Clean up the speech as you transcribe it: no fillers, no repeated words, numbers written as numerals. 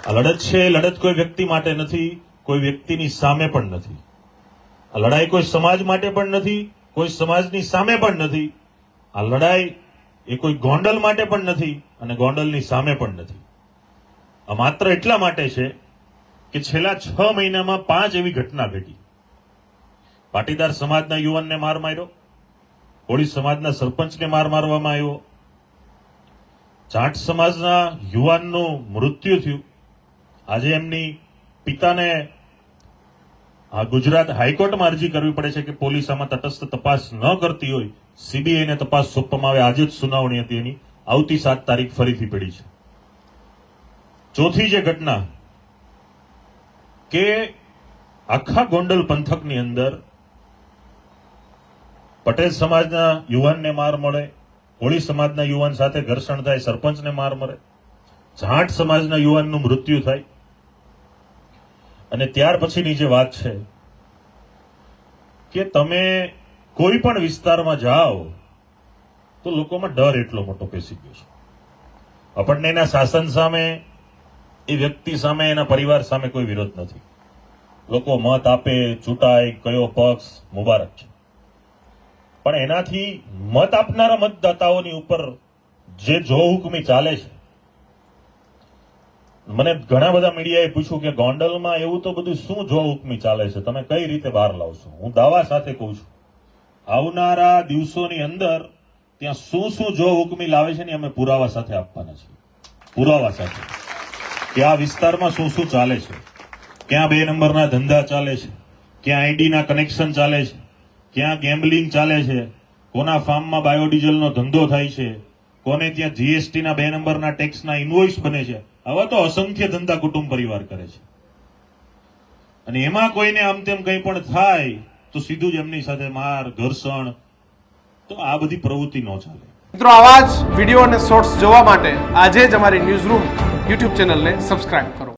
આ લડત છે એ લડત કોઈ વ્યક્તિ માટે નથી, કોઈ વ્યક્તિની સામે પણ નથી. આ લડાઈ કોઈ સમાજ માટે પણ નથી, કોઈ સમાજની સામે પણ નથી. આ લડાઈ એ કોઈ ગોંડલ માટે પણ નથી અને ગોંડલની સામે પણ નથી. આ માત્ર એટલા માટે છે કે છેલ્લા 6 મહિનામાં 5 એવી ઘટના ઘટી. પાટીદાર સમાજના યુવાનને માર માર્યો, કોળી સમાજના સરપંચને માર મારવામાં આવ્યો, જાટ સમાજના યુવાનનું મૃત્યુ થયું. આજે એમની પિતાને ગુજરાત હાઈકોર્ટમાં અરજી કરવી પડે છે કે પોલીસ આમાં તટસ્થ તપાસ ન કરતી હોય, સીબીઆઈને તપાસ સોંપવામાં આવે. આજે જ સુનાવણી હતી એની, આવતી 7 તારીખ ફરીથી પડી છે. ચોથી જે ઘટના કે આખા ગોંડલ પંથકની અંદર પટેલ સમાજના યુવાનને માર મળે, કોળી સમાજના યુવાન સાથે ઘર્ષણ થાય, સરપંચને માર મળે, જાટ સમાજના યુવાનનું મૃત્યુ થાય. અને ત્યાર પછીની જે વાત છે કે તમે કોઈ પણ વિસ્તારમાં જાઓ તો લોકોમાં ડર એટલો મોટો પેસી ગયો છે. આપણને એના શાસન સામે, એ વ્યક્તિ સામે, એના પરિવાર સામે કોઈ વિરોધ નથી. લોકો મત આપે, ચૂંટાય, કયો પક્ષ મુબારક છે. પણ એનાથી મત આપનારા મતદાતાઓની ઉપર જે જો હુકમી ચાલે છે, મને ઘણા બધા મીડિયાએ પૂછ્યું કે ગોંડલમાં એવું તો બધું શું જો હુકમી ચાલે છે, તમે કઈ રીતે બહાર લાવશો? હું દાવા સાથે કહું છું, આવનારા દિવસોની અંદર ત્યાં શું જો હુકમી લાવે છે ને અમે પુરાવા સાથે આપવાના છીએ. પુરાવા સાથે કે આ વિસ્તારમાં શું ચાલે છે, ક્યાં 2 નંબરના ધંધા ચાલે છે, ક્યાં આઈડીના કનેક્શન ચાલે છે, ક્યાં ગેમ્બલિંગ ચાલે છે, કોના ફાર્મમાં બાયોડીઝલનો ધંધો થાય છે, કોને ત્યાં જીએસટીના 2 નંબરના ટેક્સના ઇન્વોઇસ બને છે. આવા તો અસંખ્ય ધંધા કુટુંબ પરિવાર કરે છે. અને એમાં કોઈને આમ તેમ કંઈ પણ થાય તો સીધું જ એમની સાથે માર, ઘર્ષણ. તો આ બધી પ્રવૃત્તિ ન ચાલે. મિત્રો, આવા જ વિડીયો અને શોર્ટ્સ જોવા માટે આજે જ અમારી ન્યૂઝ રૂમ યુટ્યુબ ચેનલને સબસ્ક્રાઇબ કરો.